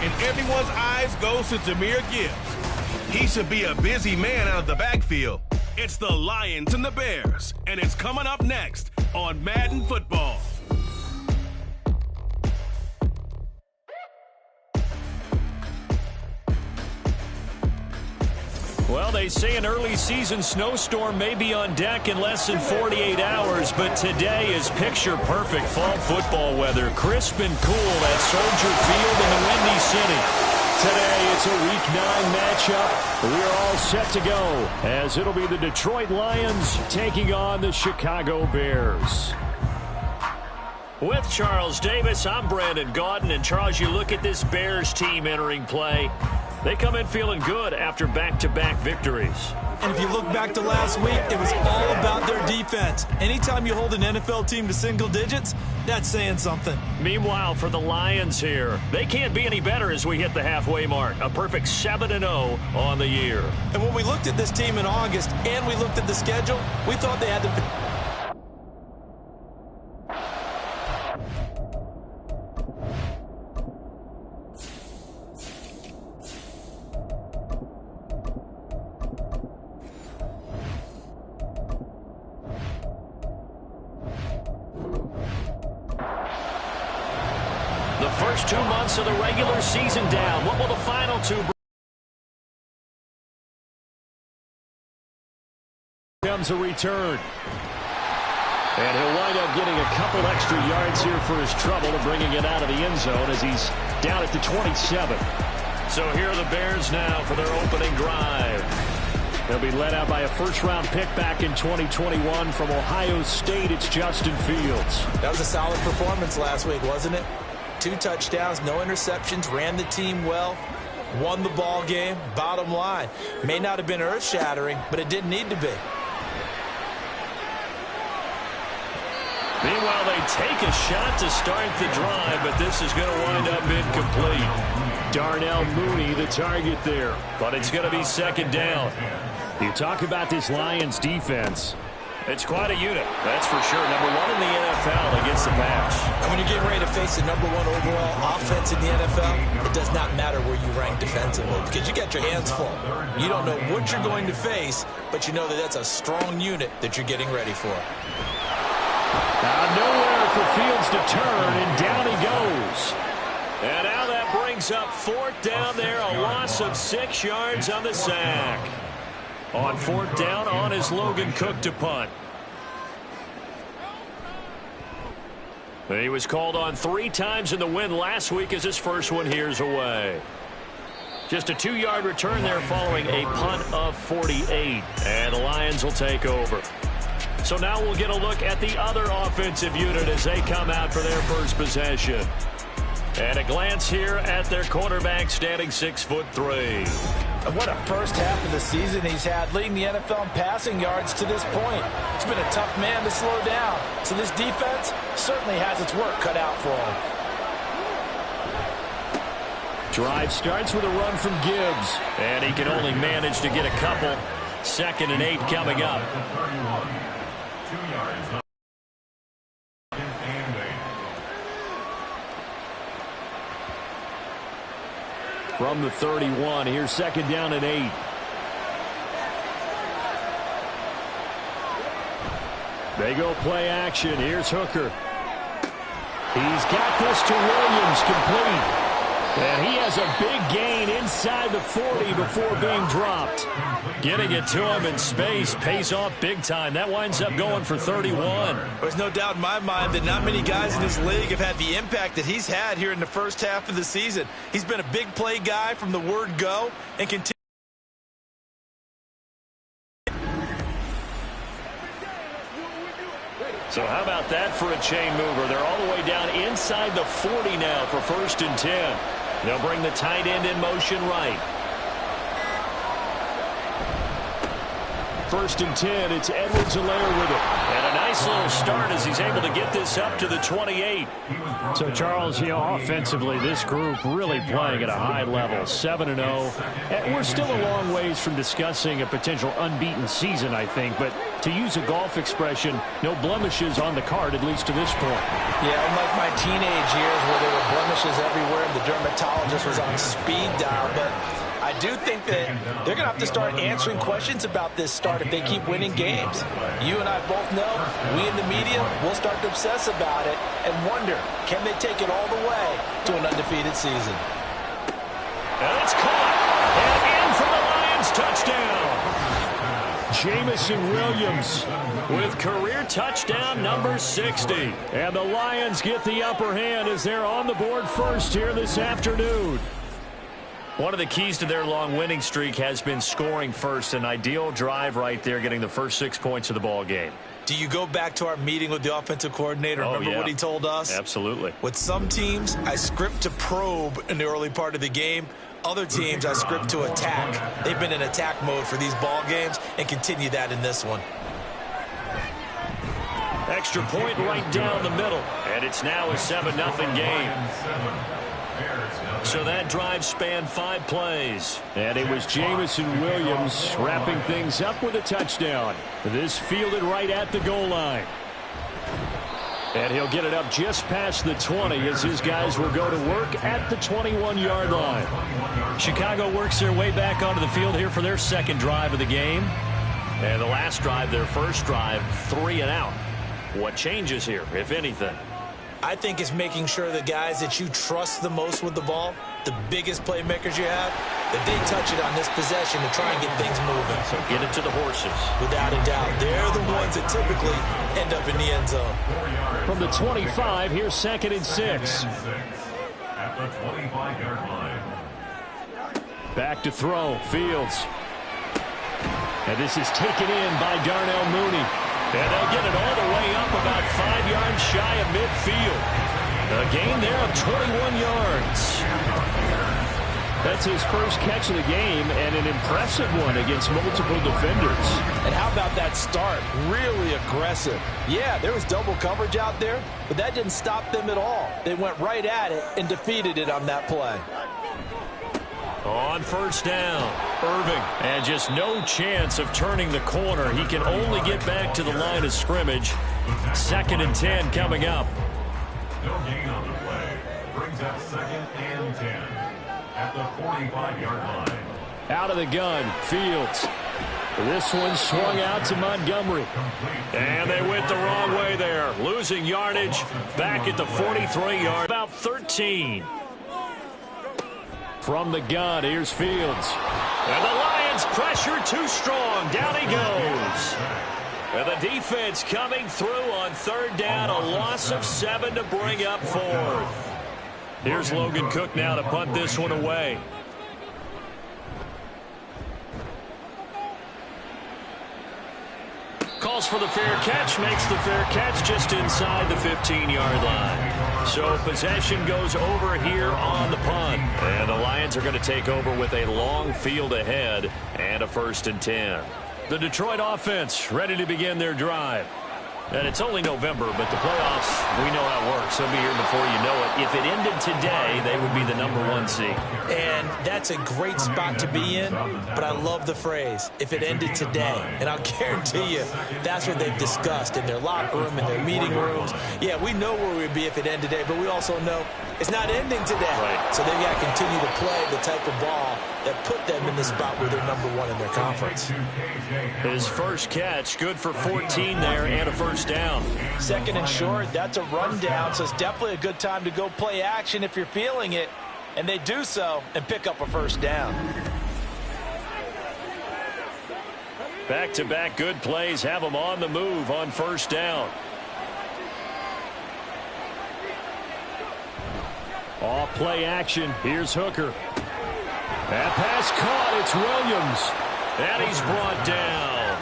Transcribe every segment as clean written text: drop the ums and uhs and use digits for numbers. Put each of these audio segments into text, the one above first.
and everyone's eyes goes to Jahmyr Gibbs. He should be a busy man out of the backfield. It's the Lions and the Bears, and it's coming up next on Madden Football. Well, they say an early season snowstorm may be on deck in less than 48 hours, but today is picture-perfect fall football weather. Crisp and cool at Soldier Field in the Windy City. Today, it's a Week 9 matchup. We're all set to go, as it'll be the Detroit Lions taking on the Chicago Bears. With Charles Davis, I'm Brandon Gaudin. And, Charles, you look at this Bears team entering play. They come in feeling good after back-to-back victories. And if you look back to last week, it was all about their defense. Anytime you hold an NFL team to single digits, that's saying something. Meanwhile, for the Lions here, they can't be any better as we hit the halfway mark. A perfect 7-0 on the year. And when we looked at this team in August and we looked at the schedule, we thought they had the... The first 2 months of the regular season down. What will the final two bring? Comes a return. And he'll wind up getting a couple extra yards here for his trouble and bringing it out of the end zone as he's down at the 27. So here are the Bears now for their opening drive. They'll be led out by a first-round pick back in 2021 from Ohio State. It's Justin Fields. That was a solid performance last week, wasn't it? 2 touchdowns, no interceptions, ran the team well, won the ball game. Bottom line, may not have been earth-shattering, but it didn't need to be. Meanwhile, they take a shot to start the drive, but this is going to wind up incomplete. Darnell Mooney, the target there, but it's going to be second down. You talk about this Lions defense. It's quite a unit, that's for sure. Number 1 in the NFL against the pass. And when you're getting ready to face the number 1 overall offense in the NFL, it does not matter where you rank defensively because you got your hands full. You don't know what you're going to face, but you know that that's a strong unit that you're getting ready for. Nowhere for Fields to turn, and down he goes. And now that brings up 4th down there, a loss of 6 yards on the sack. On 4th down, on is Logan Cook to punt. He was called on 3 times in the win last week as his first one here's away. Just a 2-yard return there following a punt of 48. And the Lions will take over. So now we'll get a look at the other offensive unit as they come out for their first possession. And a glance here at their quarterback standing 6'3". And what a first half of the season he's had, leading the NFL in passing yards to this point. It's been a tough man to slow down. So this defense certainly has its work cut out for him. Drive starts with a run from Gibbs. And he can only manage to get a couple. 2nd and 8 coming up. From the 31, here's 2nd down and 8. They go play action. Here's Hooker. He's got this to Williams, complete. And he has a big gain inside the 40 before being dropped. Getting it to him in space pays off big time. That winds up going for 31. There's no doubt in my mind that not many guys in this league have had the impact that he's had here in the first half of the season. He's been a big play guy from the word go and continue. So how about that for a chain mover? They're all the way down inside the 40 now for 1st and 10. They'll bring the tight end in motion right. 1st and 10. It's Edwards-Helaire with it. And a nice little start as he's able to get this up to the 28. So, Charles, offensively, this group really playing at a high level, 7-0. And we're still a long ways from discussing a potential unbeaten season, I think. But to use a golf expression, no blemishes on the card, at least to this point. Yeah, unlike my teenage years where there were blemishes everywhere and the dermatologist was on speed dial. But I do think that they're going to have to start answering questions about this start if they keep winning games. You and I both know, we in the media will start to obsess about it and wonder, can they take it all the way to an undefeated season? And it's caught. And in for the Lions touchdown. Jameson Williams with career touchdown number 60. And the Lions get the upper hand as they're on the board first here this afternoon. One of the keys to their long winning streak has been scoring first. An ideal drive right there, getting the first 6 points of the ball game. Do you go back to our meeting with the offensive coordinator? Remember what he told us? Absolutely. With some teams, I script to probe in the early part of the game. Other teams, I script to attack. They've been in attack mode for these ball games and continue that in this one. Extra point right down the middle. And it's now a 7-0 game. So that drive spanned 5 plays. And it was Jameson Williams wrapping things up with a touchdown. This fielded right at the goal line. And he'll get it up just past the 20 as his guys will go to work at the 21-yard line. Chicago works their way back onto the field here for their second drive of the game. And the last drive, their first drive, 3 and out. What changes here, if anything? I think it's making sure the guys that you trust the most with the ball, the biggest playmakers you have, that they touch it on this possession to try and get things moving. So get it to the horses. Without a doubt. They're the ones that typically end up in the end zone. From the 25, here's 2nd and 6. At the 25-yard line. Back to throw, Fields. And this is taken in by Darnell Mooney. And they'll get it all the way up about 5 yards shy of midfield. A gain there of 21 yards. That's his first catch of the game and an impressive one against multiple defenders. And how about that start? Really aggressive. Yeah, there was double coverage out there, but that didn't stop them at all. They went right at it and defeated it on that play. On first down, Irving. And just no chance of turning the corner. He can only get back to the line of scrimmage. 2nd and 10 coming up. No gain on the play. Brings up 2nd and 10 at the 45-yard line. Out of the gun, Fields. This one swung out to Montgomery. And they went the wrong way there. Losing yardage back at the 43-yard. About 13. From the gun, here's Fields. And the Lions pressure too strong. Down he goes. And the defense coming through on 3rd down. A loss of 7 to bring up 4th. Here's Logan Cook now to punt this one away. Calls for the fair catch, makes the fair catch just inside the 15-yard line. So possession goes over here on the punt. And the Lions are going to take over with a long field ahead and a 1st and 10. The Detroit offense ready to begin their drive. And it's only November, but the playoffs, we know how it works. They'll be here before you know it. If it ended today, they would be the #1 seed. And that's a great spot to be in, but I love the phrase, if it ended today. And I'll guarantee you, that's what they've discussed in their locker room, in their meeting rooms. Yeah, we know where we'd be if it ended today, but we also know it's not ending today. Right. So they've got to continue to play the type of ball that put them in the spot where they're #1 in their conference. His first catch, good for 14 there and a 1st down. 2nd and short, that's a rundown, so it's definitely a good time to go play action if you're feeling it. And they do so and pick up a 1st down. Back-to-back good plays have them on the move on 1st down. Off play action. Here's Hooker. That pass caught. It's Williams. And he's brought down.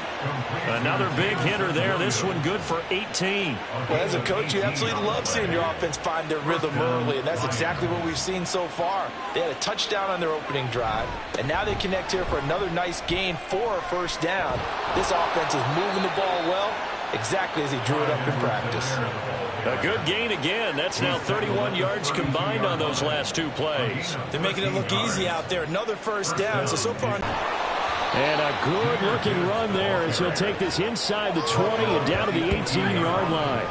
Another big hitter there. This one good for 18. Well, as a coach, you absolutely love seeing your offense find their rhythm early, and that's exactly what we've seen so far. They had a touchdown on their opening drive, and now they connect here for another nice gain for a first down. This offense is moving the ball well, exactly as he drew it up in practice. A good gain again. That's now 31 yards combined on those last two plays. They're making it look easy out there. Another first down. So far. And a good-looking run there as he'll take this inside the 20 and down to the 18-yard line.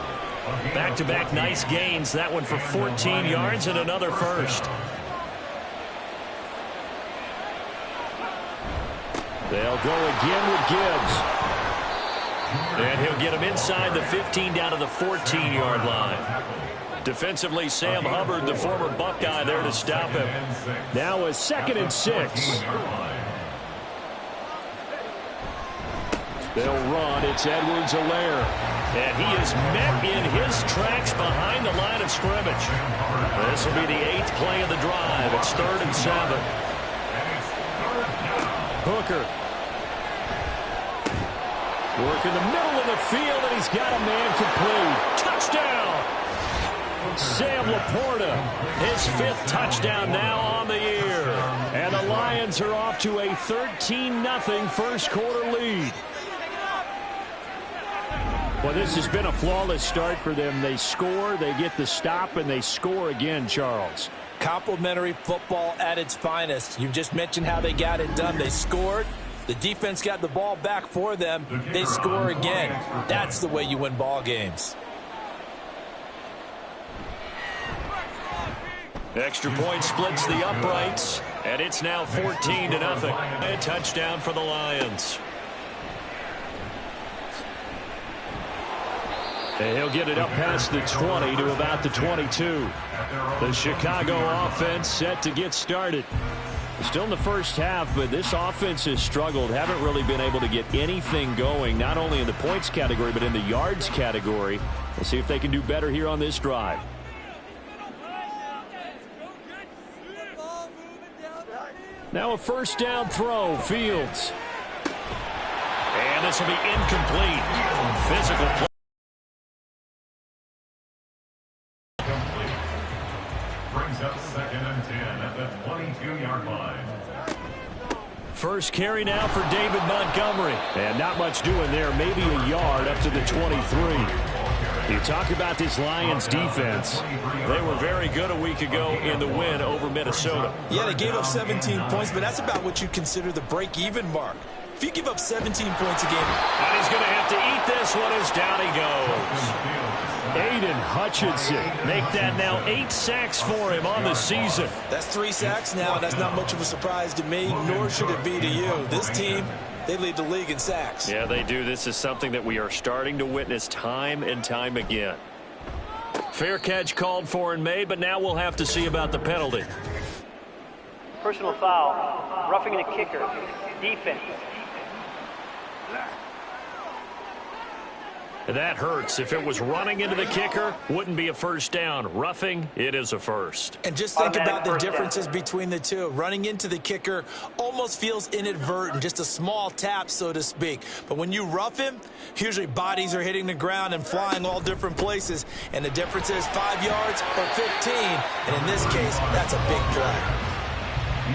Back-to-back nice gains. That one for 14 yards and another first. They'll go again with Gibbs. And he'll get him inside the 15 down to the 14-yard line. Defensively, Sam Hubbard, the former Buckeye, there to stop him. Now a 2nd and 6. They'll run. It's Edwards-Helaire. And he is met in his tracks behind the line of scrimmage. This will be the 8th play of the drive. It's 3rd and 7. Hooker. Work in the middle of the field, and he's got a man complete. Touchdown! Sam Laporta. His 5th touchdown now on the year. And the Lions are off to a 13-0 first quarter lead. Well, this has been a flawless start for them. They score, they get the stop, and they score again, Charles. Complimentary football at its finest. You just mentioned how they got it done. They scored. The defense got the ball back for them. They score again. That's the way you win ball games. Extra point splits the uprights, and it's now 14-0. A touchdown for the Lions. And he'll get it up past the 20 to about the 22. The Chicago offense set to get started. Still in the first half, but this offense has struggled. Haven't really been able to get anything going, not only in the points category, but in the yards category. We'll see if they can do better here on this drive. Now a first down throw, Fields. And this will be incomplete. Physical play. Brings up 2nd and 10 at the 22-yard line. First carry now for David Montgomery. And not much doing there, maybe a yard up to the 23. You talk about this Lions defense. They were very good a week ago in the win over Minnesota. Yeah, they gave up 17 points, but that's about what you consider the break-even mark. If you give up 17 points a game. And he's going to have to eat this one as down he goes. Aiden Hutchinson. Make that now 8 sacks for him on the season. That's 3 sacks now. That's not much of a surprise to me, nor should it be to you. This team, they lead the league in sacks. Yeah, they do. This is something that we are starting to witness time and time again. Fair catch called for and made, but now we'll have to see about the penalty. Personal foul, roughing the kicker, defense. That hurts. If it was running into the kicker, wouldn't be a first down. Roughing, it is a first. And just think about the differences between the two. Running into the kicker almost feels inadvertent, just a small tap, so to speak. But when you rough him, usually bodies are hitting the ground and flying all different places. And the difference is 5 yards or 15. And in this case, that's a big play.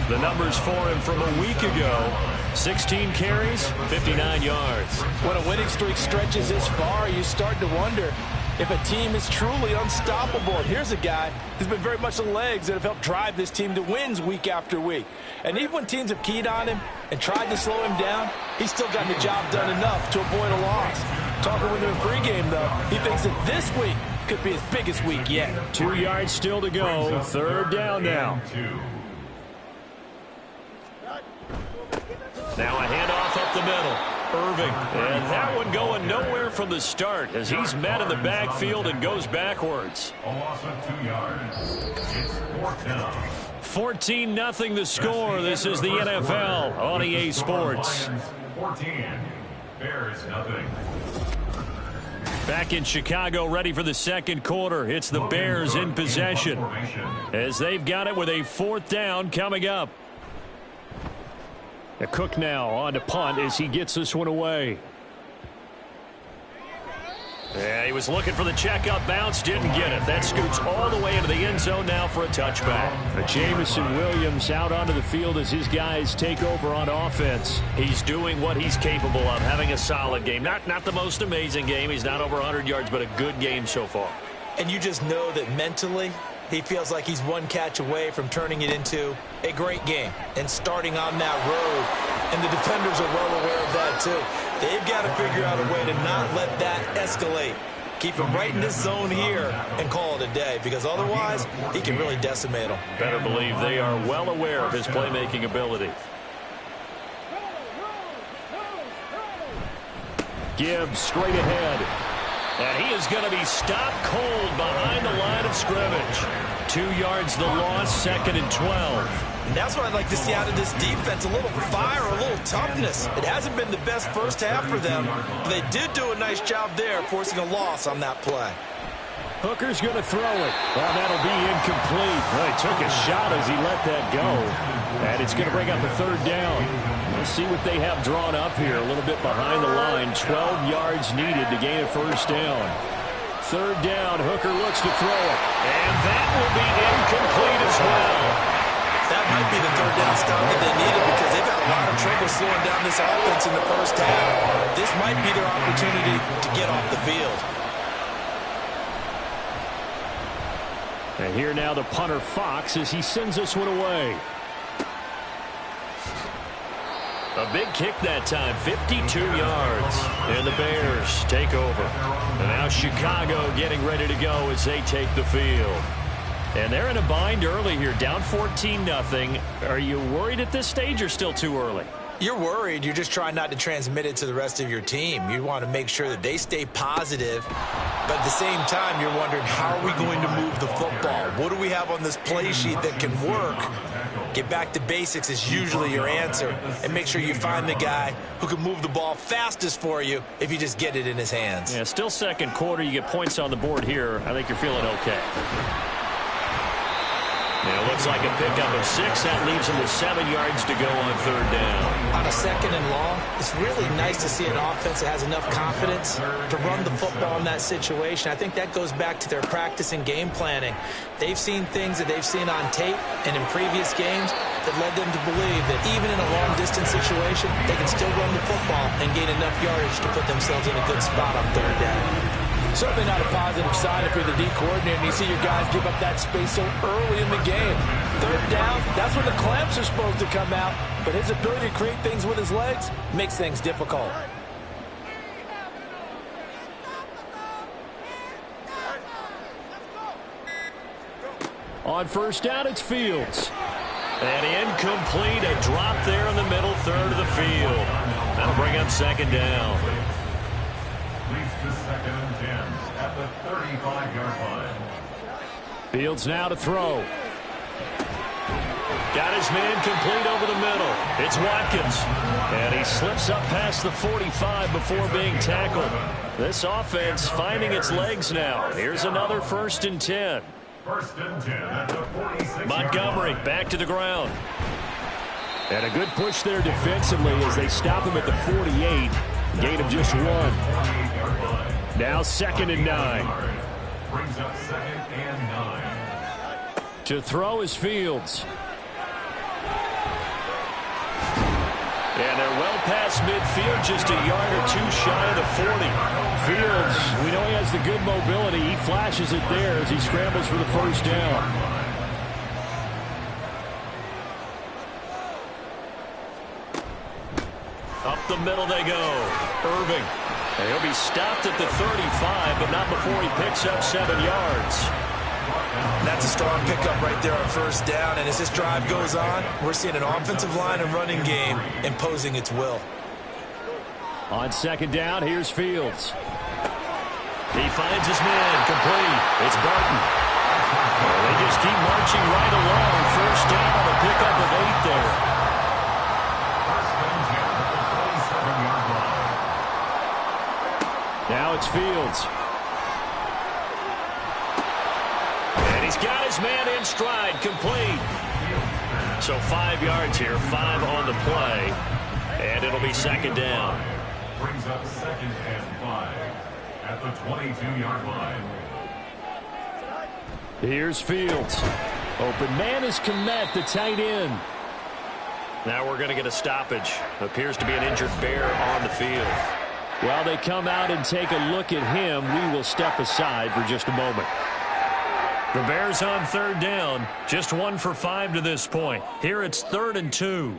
The numbers for him from a week ago: 16 carries, 59 yards. When a winning streak stretches this far, you start to wonder if a team is truly unstoppable. And here's a guy who's been very much the legs that have helped drive this team to wins week after week. And even when teams have keyed on him and tried to slow him down, he's still gotten the job done enough to avoid a loss. Talking with him in pregame, though, he thinks that this week could be his biggest week yet. 2 yards still to go. 3rd down now. Now a handoff up the middle. Irving. And that one going nowhere from the start as he's met in the backfield and goes backwards. A loss of 2 yards. It's 4th down. 14-0 the score. This is the NFL on EA Sports. 14. Bears nothing. Back in Chicago, ready for the second quarter. It's the Bears in possession as they've got it with a 4th down coming up. Cook now on to punt as he gets this one away. Yeah, he was looking for the checkup bounce, didn't get it. That scoots all the way into the end zone now for a touchback. Jamison Williams out onto the field as his guys take over on offense. He's doing what he's capable of, having a solid game. Not the most amazing game. He's not over 100 yards, but a good game so far. And you just know that mentally, he feels like he's one catch away from turning it into a great game and starting on that road. And the defenders are well aware of that, too. They've got to figure out a way to not let that escalate. Keep him right in this zone here and call it a day, because otherwise he can really decimate them. Better believe they are well aware of his playmaking ability. Gibbs straight ahead. And he is going to be stopped cold behind the line of scrimmage. 2 yards the loss, 2nd and 12. And that's what I'd like to see out of this defense, a little fire, a little toughness. It hasn't been the best first half for them, but they did do a nice job there, forcing a loss on that play. Hooker's going to throw it. Oh, that'll be incomplete. Well, he took a shot as he let that go. And it's going to bring up a 3rd down. We'll see what they have drawn up here. A little bit behind the line. 12 yards needed to gain a 1st down. 3rd down. Hooker looks to throw it. And that will be incomplete as well. That might be the 3rd down stop that they needed, because they've had a lot of trouble slowing down this offense in the first half. This might be their opportunity to get off the field. And here now the punter Fox as he sends this one away. A big kick that time, 52 yards. And the Bears take over. And now Chicago getting ready to go as they take the field. And they're in a bind early here, down 14-0. Are you worried at this stage or still too early? You're worried. You're just trying not to transmit it to the rest of your team. You want to make sure that they stay positive. But at the same time, you're wondering, how are we going to move the football? What do we have on this play sheet that can work? Get back to basics is usually your answer. And make sure you find the guy who can move the ball fastest for you if you just get it in his hands. Yeah, still 2nd quarter. You get points on the board here. I think you're feeling okay. And it looks like a pickup of 6. That leaves him with 7 yards to go on 3rd down. On a 2nd and long, it's really nice to see an offense that has enough confidence to run the football in that situation. I think that goes back to their practice and game planning. They've seen things that they've seen on tape and in previous games that led them to believe that even in a long-distance situation, they can still run the football and gain enough yardage to put themselves in a good spot on 3rd down. Certainly not a positive sign if you're the D coordinator and you see your guys give up that space so early in the game. 3rd down, that's when the clamps are supposed to come out, but his ability to create things with his legs makes things difficult. On 1st down, it's Fields. And incomplete, a drop there in the middle 3rd of the field. That'll bring up 2nd down. Leads to 2nd and 10 at the 35-yard line. Fields now to throw. Got his man complete over the middle. It's Watkins. And he slips up past the 45 before being tackled. This offense finding its legs now. Here's another 1st and 10. 1st and 10 at the 46. Montgomery back to the ground. And a good push there defensively as they stop him at the 48. Gain of just 1. Now 2nd and 9. Brings up 2nd and 9. To throw is Fields. And they're well past midfield, just a yard or 2 shy of the 40. Fields, we know he has the good mobility. He flashes it there as he scrambles for the 1st down. Up the middle they go. Irving. And he'll be stopped at the 35, but not before he picks up 7 yards. That's a strong pickup right there on 1st down. And as this drive goes on, we're seeing an offensive line and running game imposing its will. On 2nd down, here's Fields. He finds his man complete. It's Barton. They just keep marching right along. 1st down on a pickup of 8 there. 1st and 10 at the 27-yard line. Now it's Fields. And he's got his man in stride, complete. So 5 yards here, 5 on the play. And it'll be 2nd down. Brings up 2nd and 5 at the 22-yard line. Here's Fields. Open man is Kmet, the tight end. Now we're going to get a stoppage. Appears to be an injured Bear on the field. While they come out and take a look at him, we will step aside for just a moment. The Bears on third down. Just 1 for 5 to this point. Here it's 3rd and 2.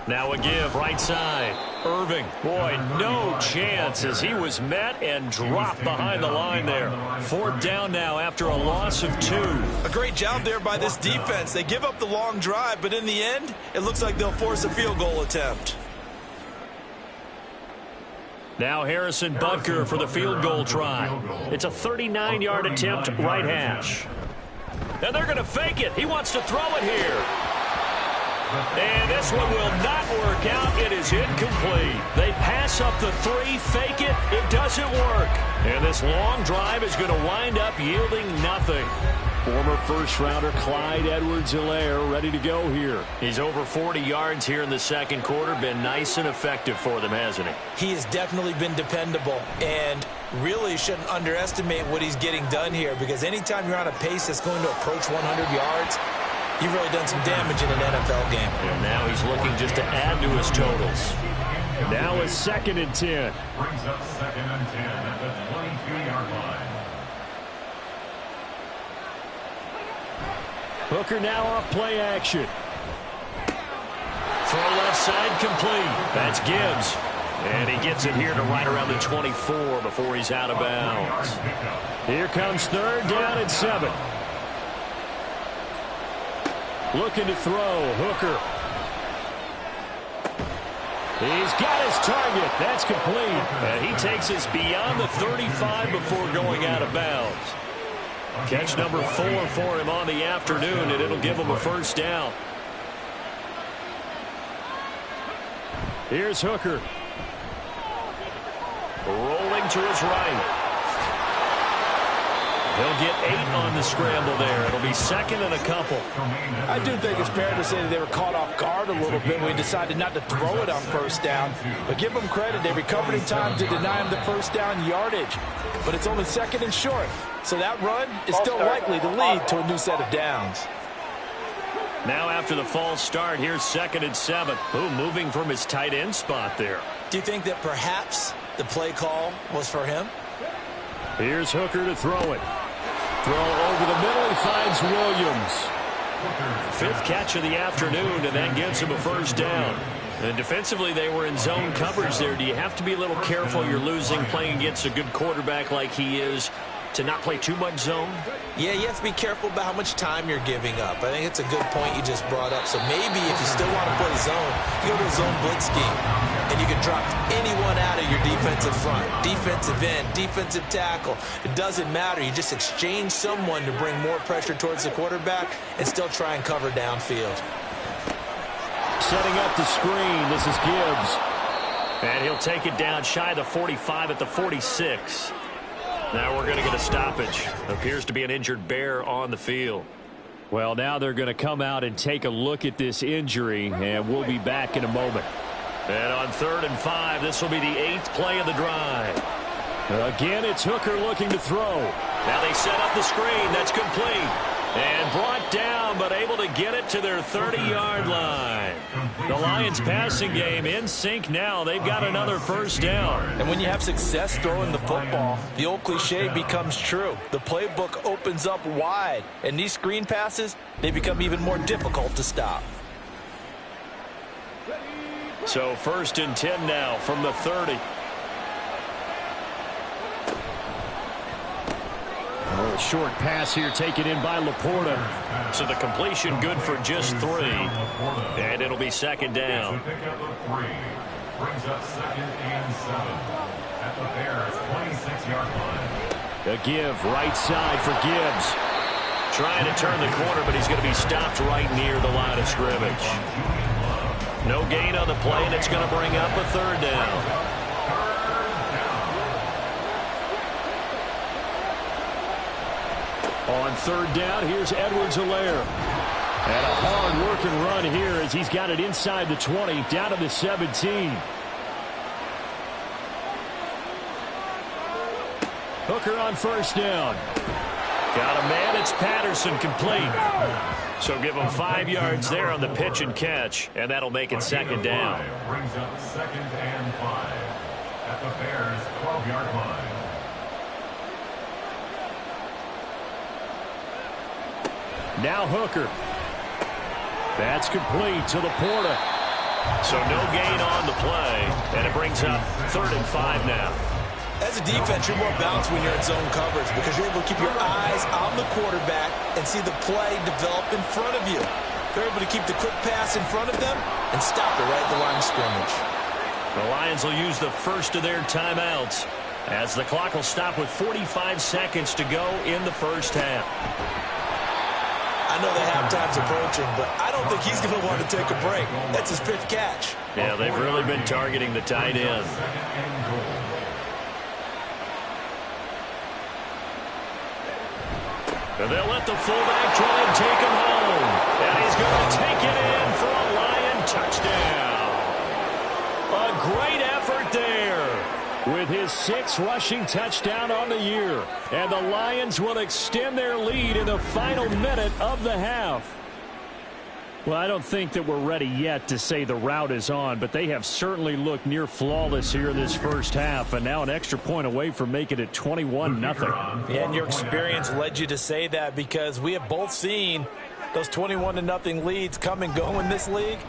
Now a give, right side. Irving, boy, no chance as he was met and dropped behind the line there. 4th down now after a loss of 2. A great job there by this defense. They give up the long drive, but in the end, it looks like they'll force a field goal attempt. Now Harrison Butker for the field goal try. It's a 39-yard attempt, right hash. And they're going to fake it. He wants to throw it here. And this one will not work out. It is incomplete. They pass up the 3, fake it. It doesn't work. And this long drive is going to wind up yielding nothing. Former first-rounder Clyde Edwards-Helaire ready to go here. He's over 40 yards here in the second quarter. Been nice and effective for them, hasn't he? He has definitely been dependable and really shouldn't underestimate what he's getting done here, because anytime you're on a pace that's going to approach 100 yards, you've really done some damage in an NFL game. And now he's looking just to add to his totals. Now a 2nd and 10. Brings up 2nd and 10 at the 22-yard line. Hooker now off play action. Throw left side complete. That's Gibbs. And he gets it here to right around the 24 before he's out of bounds. Here comes 3rd down and 7. Looking to throw, Hooker. He's got his target. That's complete. And he takes us beyond the 35 before going out of bounds. Catch number 4 for him on the afternoon, and it'll give him a 1st down. Here's Hooker. Rolling to his right. He'll get 8 on the scramble there. It'll be 2nd and a couple. I do think it's fair to say that they were caught off guard a little bit when we decided not to throw it on 1st down. But give them credit. They recovered in time to deny him the 1st down yardage. But it's only 2nd and short. So that run is still likely to lead to a new set of downs. Now after the false start, here's 2nd and 7. Ooh, moving from his tight end spot there. Do you think that perhaps the play call was for him? Here's Hooker to throw it. Throw over the middle. He finds Williams. 5th catch of the afternoon, and that gets him a 1st down. And defensively, they were in zone coverage there. Do you have to be a little careful? You're losing playing against a good quarterback like he is, to not play too much zone? Yeah, you have to be careful about how much time you're giving up. I think it's a good point you just brought up. So maybe if you still want to play zone, you go to a zone blitz scheme, and you can drop anyone out of your defensive front, defensive end, defensive tackle. It doesn't matter. You just exchange someone to bring more pressure towards the quarterback and still try and cover downfield. Setting up the screen. This is Gibbs. And he'll take it down shy of the 45 at the 46. Now we're going to get a stoppage. Appears to be an injured Bear on the field. Well, now they're going to come out and take a look at this injury, and we'll be back in a moment. And on 3rd and 5, this will be the 8th play of the drive. Again, it's Hooker looking to throw. Now they set up the screen. That's complete. And brought down, but able to get it to their 30-yard line. The Lions passing game in sync now. They've got another 1st down. And when you have success throwing the football, the old cliche becomes true. The playbook opens up wide. And these screen passes, they become even more difficult to stop. So 1st and 10 now from the 30. A short pass here taken in by Laporta. So the completion good for just 3. And it'll be 2nd down. Brings up 2nd and 7 at the Bears' 26-yard line. A give right side for Gibbs. Trying to turn the corner, but he's going to be stopped right near the line of scrimmage. No gain on the play, and it's going to bring up a 3rd down. On 3rd down, here's Edwards-Helaire. And a hard-working run here as he's got it inside the 20, down to the 17. Hooker on first down. Got a man. It's Patterson, complete. So give him 5 yards there on the pitch and catch, and that'll make it second down. Brings up 2nd and 5 at the Bears' 12-yard line. Now Hooker. That's complete to LaPorta. So no gain on the play, and it brings up 3rd and 5 now. As a defense, you're more balanced when you're in zone coverage because you're able to keep your eyes on the quarterback and see the play develop in front of you. They're able to keep the quick pass in front of them and stop it right at the line of scrimmage. The Lions will use the first of their timeouts as the clock will stop with 45 seconds to go in the first half. I know the halftime's approaching, but I don't think he's going to want to take a break. That's his 5th catch. Yeah, they've really been targeting the tight end. And they'll let the fullback try and take him home. And he's going to take it in for a Lion touchdown. A great effort there. With his 6th rushing touchdown on the year. And the Lions will extend their lead in the final minute of the half. Well, I don't think that we're ready yet to say the route is on, but they have certainly looked near flawless here in this first half, and now an extra point away from making it 21-0. Yeah, and your experience led you to say that because we have both seen those 21-0 leads come and go in this league.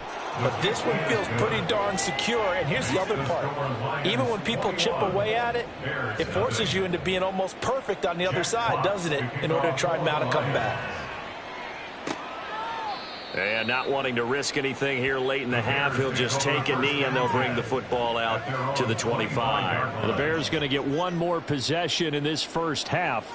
But this one feels pretty darn secure. And here's the other part. Even when people chip away at it, it forces you into being almost perfect on the other side, doesn't it, in order to try and mount a comeback. And not wanting to risk anything here late in the half, he'll just take a knee and they'll bring the football out to the 25. Well, the Bears going to get one more possession in this first half.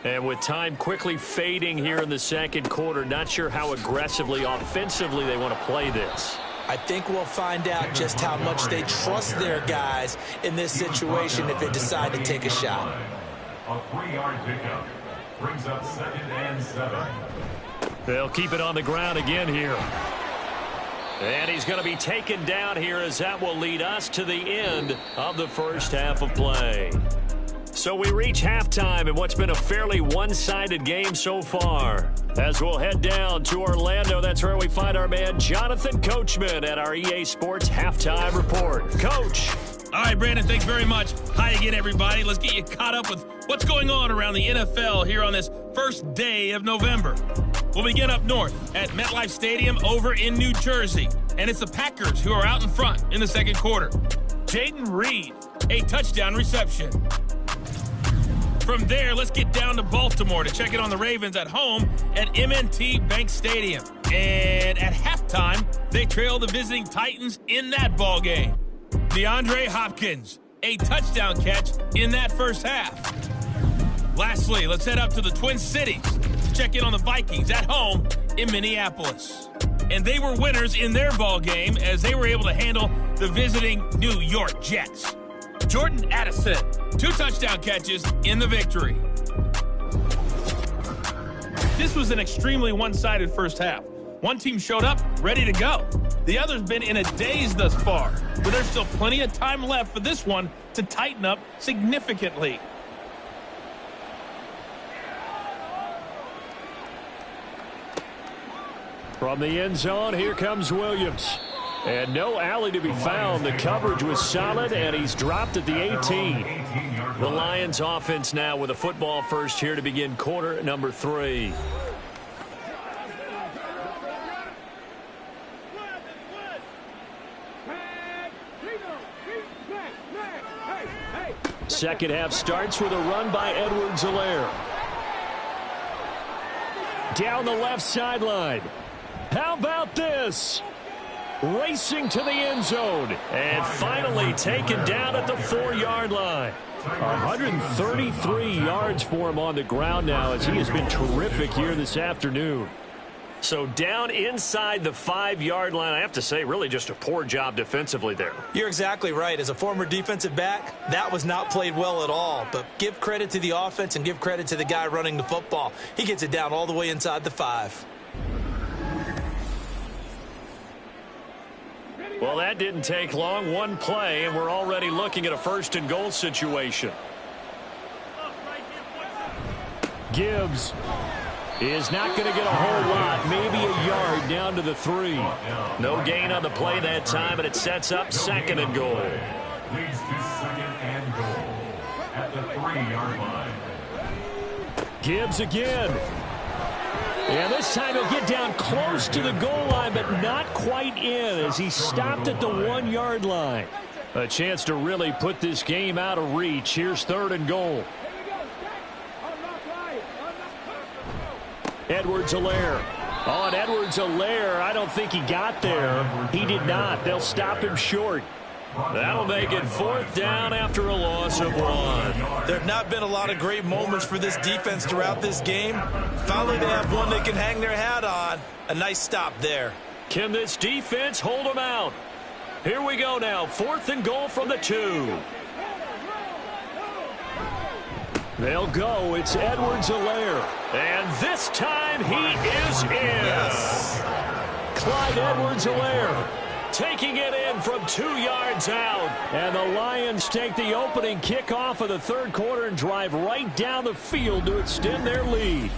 And with time quickly fading here in the second quarter, not sure how aggressively, offensively they want to play this. I think we'll find out just how much they trust their guys in this situation if they decide to take a shot. A 3-yard pickup brings up 2nd and 7. They'll keep it on the ground again here. And he's going to be taken down here as that will lead us to the end of the first half of play. So we reach halftime in what's been a fairly one-sided game so far. As we'll head down to Orlando, that's where we find our man Jonathan Coachman at our EA Sports Halftime Report. Coach. All right, Brandon, thanks very much. Hi again, everybody. Let's get you caught up with what's going on around the NFL here on this first day of November. We'll begin up north at MetLife Stadium over in New Jersey. And it's the Packers who are out in front in the second quarter. Jaden Reed, a touchdown reception. From there, let's get down to Baltimore to check in on the Ravens at home at M&T Bank Stadium. And at halftime, they trail the visiting Titans in that ball game. DeAndre Hopkins, a touchdown catch in that first half. Lastly, let's head up to the Twin Cities to check in on the Vikings at home in Minneapolis. And they were winners in their ball game as they were able to handle the visiting New York Jets. Jordan Addison, 2 touchdown catches in the victory. This was an extremely one-sided first half. One team showed up ready to go. The other's been in a daze thus far, but there's still plenty of time left for this one to tighten up significantly. From the end zone, here comes Williams. And no alley to be found. The coverage was solid, and he's dropped at the 18. The Lions offense now with a football first here to begin quarter number 3. Second half starts with a run by Edwards-Helaire. Down the left sideline. How about this? Racing to the end zone. And finally taken down at the 4-yard line. 133 yards for him on the ground now as he has been terrific here this afternoon. So down inside the 5-yard line, I have to say, really just a poor job defensively there. You're exactly right. As a former defensive back, that was not played well at all. But give credit to the offense and give credit to the guy running the football. He gets it down all the way inside the 5. Well, that didn't take long. One play, and we're already looking at a 1st and goal situation. Gibbs is not going to get a whole lot, maybe a yard down to the 3. No gain on the play that time, and it sets up 2nd and goal. Leads to 2nd and goal at the 3-yard line. Gibbs again. And this time he'll get down close to the goal line, but not quite in as he stopped at the 1-yard line. A chance to really put this game out of reach. Here's 3rd and goal. Edwards-Helaire. On Edwards-Helaire, I don't think he got there. He did not. They'll stop him short. That'll make it 4th down after a loss of 1. There have not been a lot of great moments for this defense throughout this game. Finally, they have one they can hang their hat on. A nice stop there. Can this defense hold them out? Here we go now. 4th and goal from the 2. They'll go. It's Edwards-Helaire. And this time he is in. Yes. Clyde Edwards-Helaire taking it in from 2 yards out. And the Lions take the opening kickoff of the 3rd quarter and drive right down the field to extend their lead.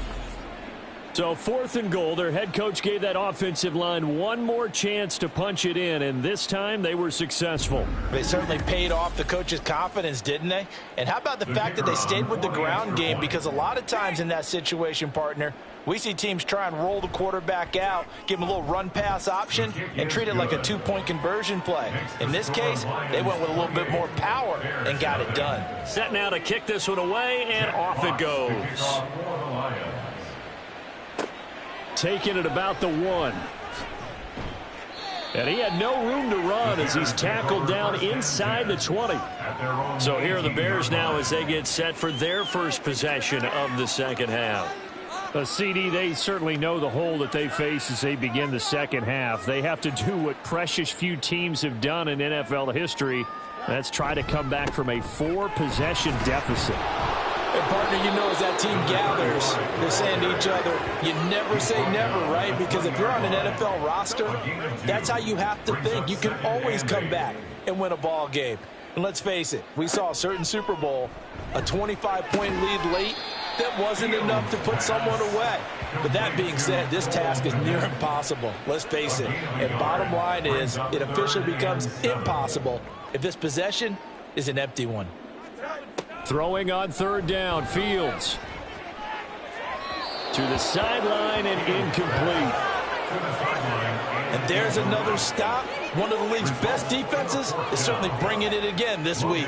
So 4th and goal, their head coach gave that offensive line one more chance to punch it in, and this time they were successful. They certainly paid off the coach's confidence, didn't they? And how about the fact that they stayed with the ground game? Because a lot of times in that situation, partner, we see teams try and roll the quarterback out, give him a little run-pass option, and treat it like a 2-point conversion play. In this case, they went with a little bit more power and got it done. Set now to kick this one away, and off it goes. Taking it about the 1. And he had no room to run as he's tackled down inside the 20. So here are the Bears now as they get set for their first possession of the second half. CD, they certainly know the hole that they face as they begin the second half. They have to do what precious few teams have done in NFL history. That's try to come back from a 4-possession deficit. And partner, you know, as that team gathers, they're saying to each other, you never say never, right? Because if you're on an NFL roster, that's how you have to think. You can always come back and win a ball game. And let's face it, we saw a certain Super Bowl, a 25-point lead late, that wasn't enough to put someone away. But that being said, this task is near impossible. Let's face it. And bottom line is, it officially becomes impossible if this possession is an empty one. Throwing on 3rd down, Fields. To the sideline and incomplete. And there's another stop. One of the league's best defenses is certainly bringing it again this week.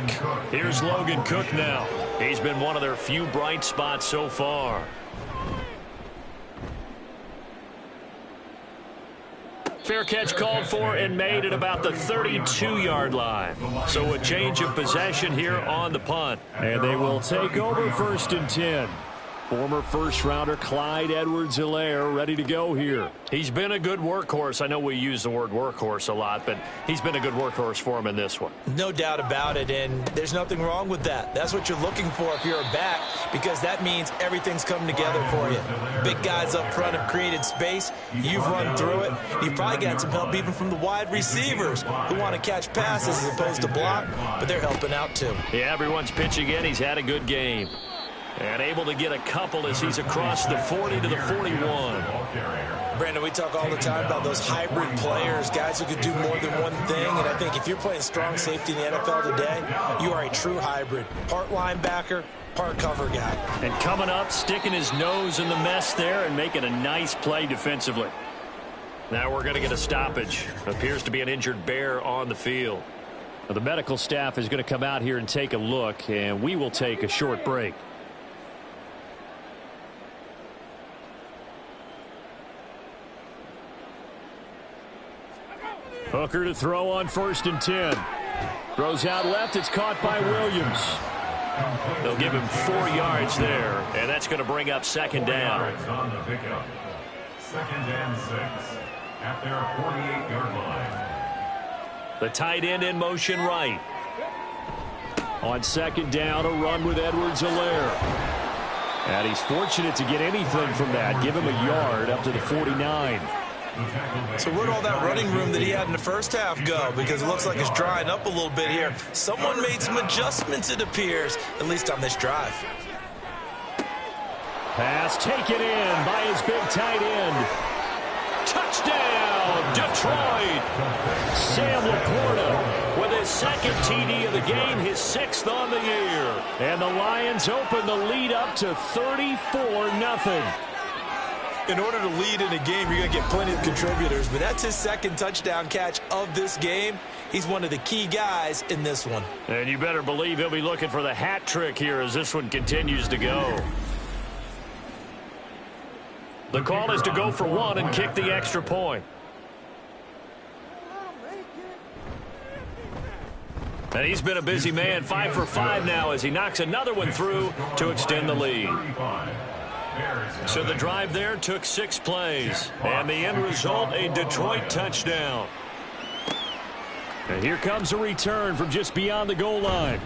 Here's Logan Cook now. He's been one of their few bright spots so far. Fair catch called for and made at about the 32-yard line. So a change of possession here on the punt. And they will take over 1st and 10. Former first-rounder Clyde Edwards-Helaire ready to go here. He's been a good workhorse. I know we use the word workhorse a lot, but he's been a good workhorse for him in this one. No doubt about it, and there's nothing wrong with that. That's what you're looking for if you're a back, because that means everything's coming together for you. Big guys up front have created space. You've run through it. You've probably got some help even from the wide receivers who want to catch passes as opposed to block, but they're helping out too. Yeah, everyone's pitching in. He's had a good game. And able to get a couple as he's across the 40 to the 41. Brandon, we talk all the time about those hybrid players, guys who could do more than one thing. And I think if you're playing strong safety in the NFL today, you are a true hybrid. Part linebacker, part cover guy. And coming up, sticking his nose in the mess there and making a nice play defensively. Now we're going to get a stoppage. Appears to be an injured Bear on the field. Now the medical staff is going to come out here and take a look, and we will take a short break. Hooker to throw on 1st and 10. Throws out left. It's caught by Williams. They'll give him 4 yards there, and that's going to bring up 2nd down. 2nd and 6 at their 48-yard line. The tight end in motion right. On 2nd down, a run with Edwards-Helaire. And he's fortunate to get anything from that. Give him a yard up to the 49. So where'd all that running room that he had in the first half go? Because it looks like it's drying up a little bit here. Someone made some adjustments, it appears, at least on this drive. Pass taken in by his big tight end. Touchdown, Detroit! Sam Laporta with his second TD of the game, his 6th on the year. And the Lions open the lead up to 34-0. In order to lead in a game, you're going to get plenty of contributors, but that's his 2nd touchdown catch of this game. He's one of the key guys in this one. And you better believe he'll be looking for the hat trick here as this one continues to go. The call is to go for 1 and kick the extra point. And he's been a busy man, 5 for 5 now as he knocks another one through to extend the lead. So the drive there took 6 plays. And the end result, a Detroit touchdown. And here comes a return from just beyond the goal line.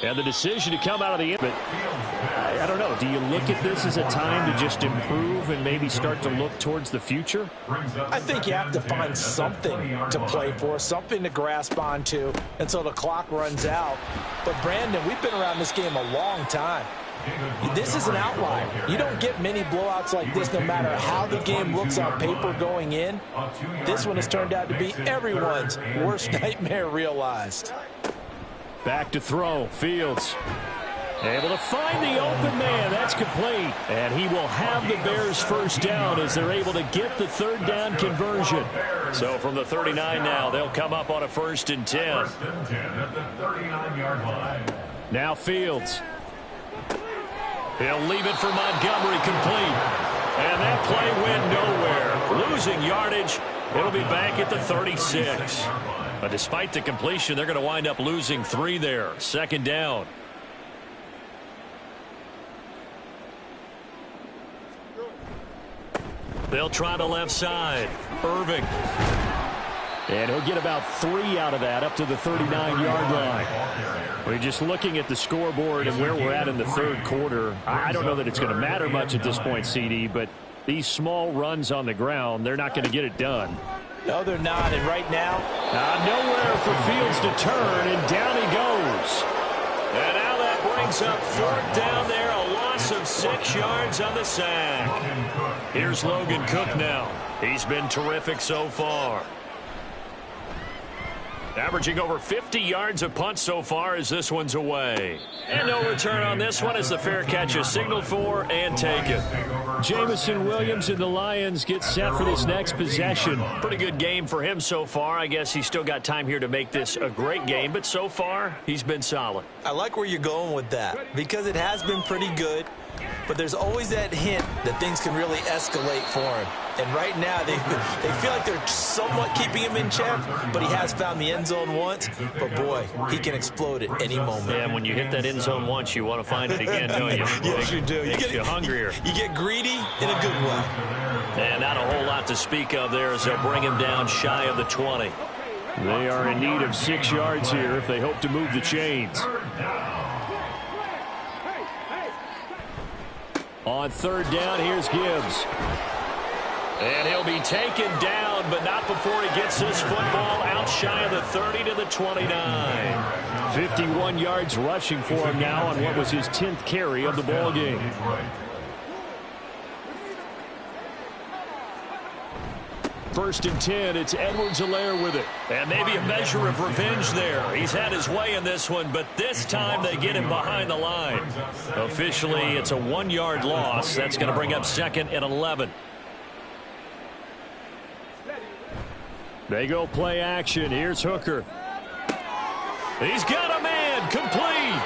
And the decision to come out of the end. But I don't know. Do you look at this as a time to just improve and maybe start to look towards the future? I think you have to find something to play for, something to grasp onto until the clock runs out. But, Brandon, we've been around this game a long time. This is an outlier. You don't get many blowouts like this no matter how the game looks on paper going in. This one has turned out to be everyone's worst nightmare realized. Back to throw. Fields able to find the open man. That's complete. And he will have the Bears first down as they're able to get the 3rd down conversion. So from the 39 now, they'll come up on a 1st and 10. Now Fields. He'll leave it for Montgomery complete. And that play went nowhere. Losing yardage. It'll be back at the 36. But despite the completion, they're going to wind up losing 3 there. 2nd down. They'll try the left side. Irving. And he'll get about 3 out of that up to the 39-yard line. We're just looking at the scoreboard and where we're at in the 3rd quarter. I don't know that it's going to matter much at this point, CD, but these small runs on the ground, they're not going to get it done. No, they're not. And right now, nowhere for Fields to turn, and down he goes. And now that brings up 4th down there, a loss of 6 yards on the sack. Here's Logan Cook now. He's been terrific so far. Averaging over 50 yards a punt so far as this one's away. And no return on this one as the fair catch is signaled for and taken. Jameson Williams and the Lions get set for this next possession. Pretty good game for him so far. I guess he's still got time here to make this a great game, but so far he's been solid. I like where you're going with that because it has been pretty good, but there's always that hint that things can really escalate for him. And right now, they feel like they're somewhat keeping him in check, but he has found the end zone once. But, boy, he can explode at any moment. Yeah, when you hit that end zone once, you want to find it again, don't you? Yes, you do. Makes you hungrier. You get greedy in a good way. And not a whole lot to speak of there as they'll bring him down shy of the 20. They are in need of 6 yards here if they hope to move the chains. On 3rd down, here's Gibbs. And he'll be taken down, but not before he gets this football out shy of the 30 to the 29. 51 yards rushing for him now on what was his 10th carry of the ball game. First and 10, it's Edwards-Helaire with it. And maybe a measure of revenge there. He's had his way in this one, but this time they get him behind the line. Officially, it's a 1-yard loss. That's going to bring up 2nd and 11. They go play action. Here's Hooker. He's got a man. Complete.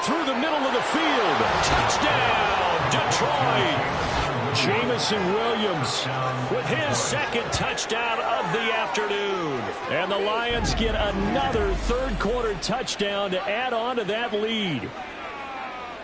Through the middle of the field. Touchdown, Detroit. Jameson Williams with his 2nd touchdown of the afternoon. And the Lions get another 3rd quarter touchdown to add on to that lead.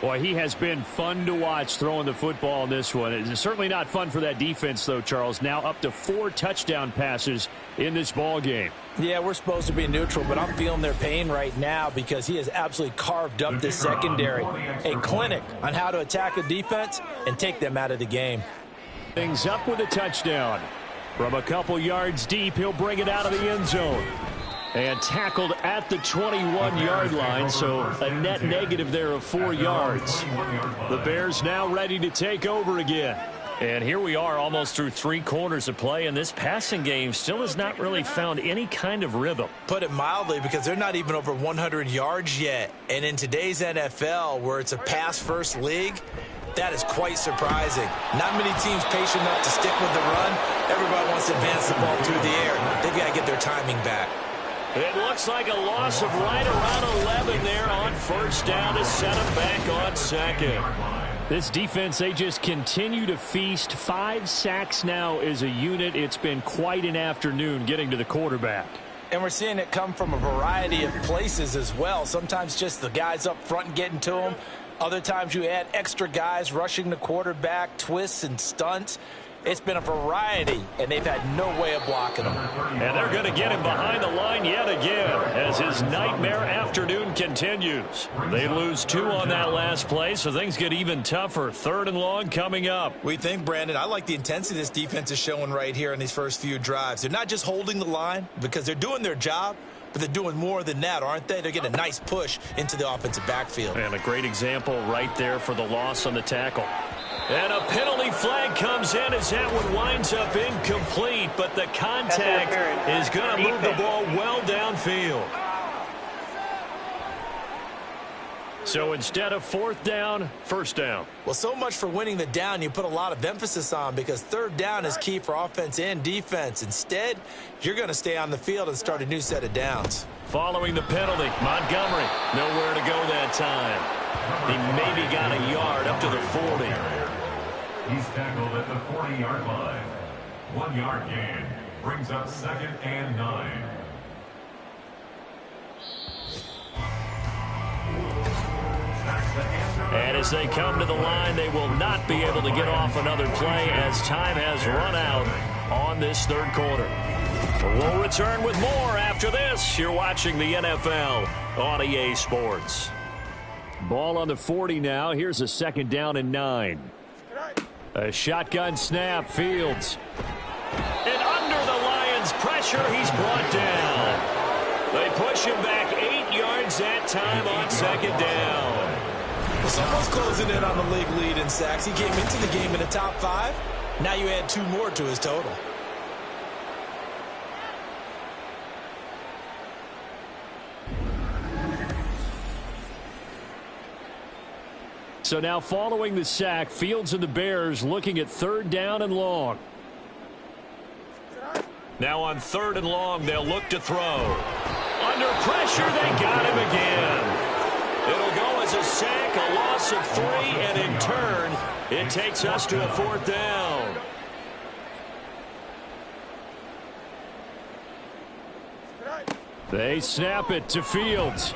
Boy, he has been fun to watch throwing the football in this one. It's certainly not fun for that defense, though, Charles. Now up to 4 touchdown passes in this ball game. Yeah, we're supposed to be neutral, but I'm feeling their pain right now because he has absolutely carved up this secondary. A clinic on how to attack a defense and take them out of the game. Things up with a touchdown. From a couple yards deep, he'll bring it out of the end zone. And tackled at the 21-yard line, so a net negative there of 4 yards. The Bears now ready to take over again. And here we are almost through 3 quarters of play, and this passing game still has not really found any kind of rhythm. Put it mildly, because they're not even over 100 yards yet. And in today's NFL, where it's a pass-first league, that is quite surprising. Not many teams patient enough to stick with the run. Everybody wants to advance the ball through the air. They've got to get their timing back. It looks like a loss of right around 11 there on first down to set them back on second. This defense, they just continue to feast. 5 sacks now as a unit. It's been quite an afternoon getting to the quarterback. And we're seeing it come from a variety of places as well. Sometimes just the guys up front getting to them. Other times you add extra guys rushing the quarterback, twists and stunts. It's been a variety, and they've had no way of blocking them. And they're going to get him behind the line yet again as his nightmare afternoon continues. They lose 2 on that last play, so things get even tougher. 3rd and long coming up. We think, Brandon, I like the intensity this defense is showing right here in these first few drives. They're not just holding the line because they're doing their job, but they're doing more than that, aren't they? They're getting a nice push into the offensive backfield. And a great example right there for the loss on the tackle. And a penalty flag comes in as that one winds up incomplete, but the contact is going to move the ball well downfield. So instead of 4th down, 1st down. Well, so much for winning the down you put a lot of emphasis on, because 3rd down is key for offense and defense. Instead, you're going to stay on the field and start a new set of downs. Following the penalty, Montgomery nowhere to go that time. He maybe got a yard up to the 40. He's tackled at the 40-yard line. 1-yard gain brings up 2nd and 9. And as they come to the line, they will not be able to get off another play as time has run out on this 3rd quarter. We'll return with more after this. You're watching the NFL on EA Sports. Ball on the 40 now. Here's a 2nd down and 9. A shotgun snap, Fields. And under the Lions' pressure, he's brought down. They push him back 8 yards that time on 2nd down. Well, someone's closing in on the league lead in sacks. He came into the game in the top 5. Now you add 2 more to his total. So now following the sack, Fields and the Bears looking at 3rd down and long. Now on 3rd and long, they'll look to throw. Under pressure, they got him again. It'll go as a sack, a loss of 3, and in turn, it takes us to a 4th down. They snap it to Fields.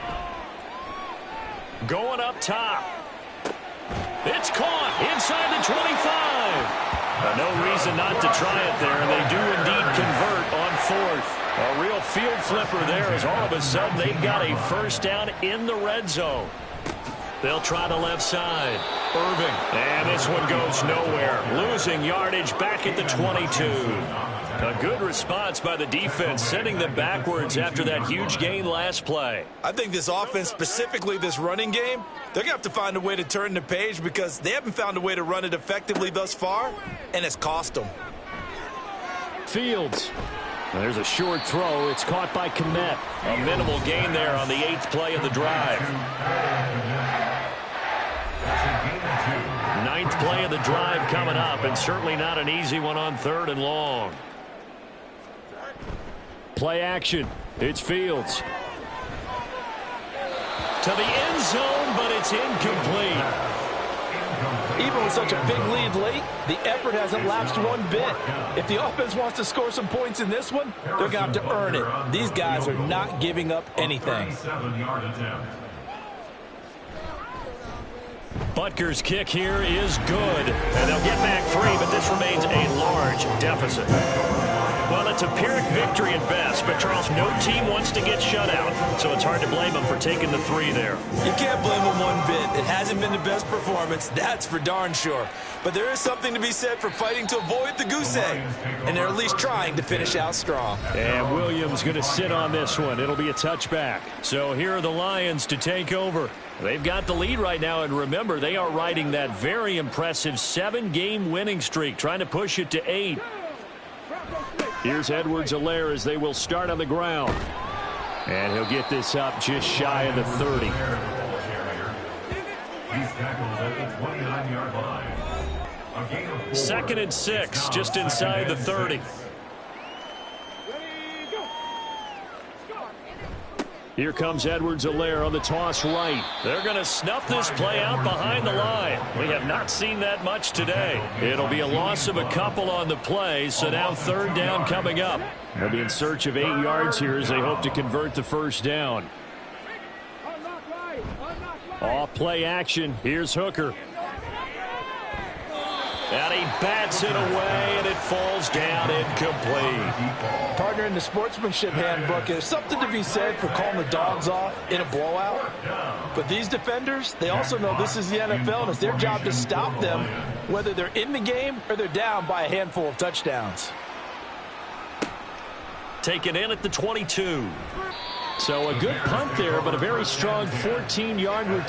Going up top. It's caught inside the 25. No reason not to try it there, and they do indeed convert on 4th. A real field flipper there as all of a sudden they've got a 1st down in the red zone. They'll try the left side. Irving. And this one goes nowhere. Losing yardage back at the 22. A good response by the defense, sending them backwards after that huge gain last play. I think this offense, specifically this running game, they're going to have to find a way to turn the page because they haven't found a way to run it effectively thus far, and it's cost them. Fields. There's a short throw. It's caught by Kmet. A minimal gain there on the 8th play of the drive. 9th play of the drive coming up, and certainly not an easy one on 3rd and long. Play action. It's Fields. To the end zone, but it's incomplete. Even with such a big lead late, the effort hasn't lapsed one bit. If the offense wants to score some points in this one, they're going to have to earn it. These guys are not giving up anything. Butker's kick here is good. And they'll get back 3, but this remains a large deficit. Well, it's a Pyrrhic victory at best, but Charles, no team wants to get shut out, so it's hard to blame them for taking the 3 there. You can't blame them one bit. It hasn't been the best performance, that's for darn sure. But there is something to be said for fighting to avoid the goose egg, and they're at least trying to finish out strong. And Williams going to sit on this one. It'll be a touchback. So here are the Lions to take over. They've got the lead right now, and remember, they are riding that very impressive 7-game winning streak, trying to push it to 8. Here's Edwards-Helaire as they will start on the ground. And he'll get this up just shy of the 30. He's tackled at the 29-yard line. A gain of 4. 2nd and 6, just inside the 30. Here comes Edwards-Helaire on the toss right. They're going to snuff this play out behind the line. We have not seen that much today. It'll be a loss of a couple on the play, so now 3rd down coming up. They'll be in search of 8 yards here as they hope to convert the 1st down. Off play action. Here's Hooker. And he bats it away, and it falls down incomplete. Partner, in the sportsmanship handbook, there's something to be said for calling the dogs off in a blowout. But these defenders, they also know this is the NFL, and it's their job to stop them, whether they're in the game or they're down by a handful of touchdowns. Taken in at the 22. So a good punt there, but a very strong 14-yard return.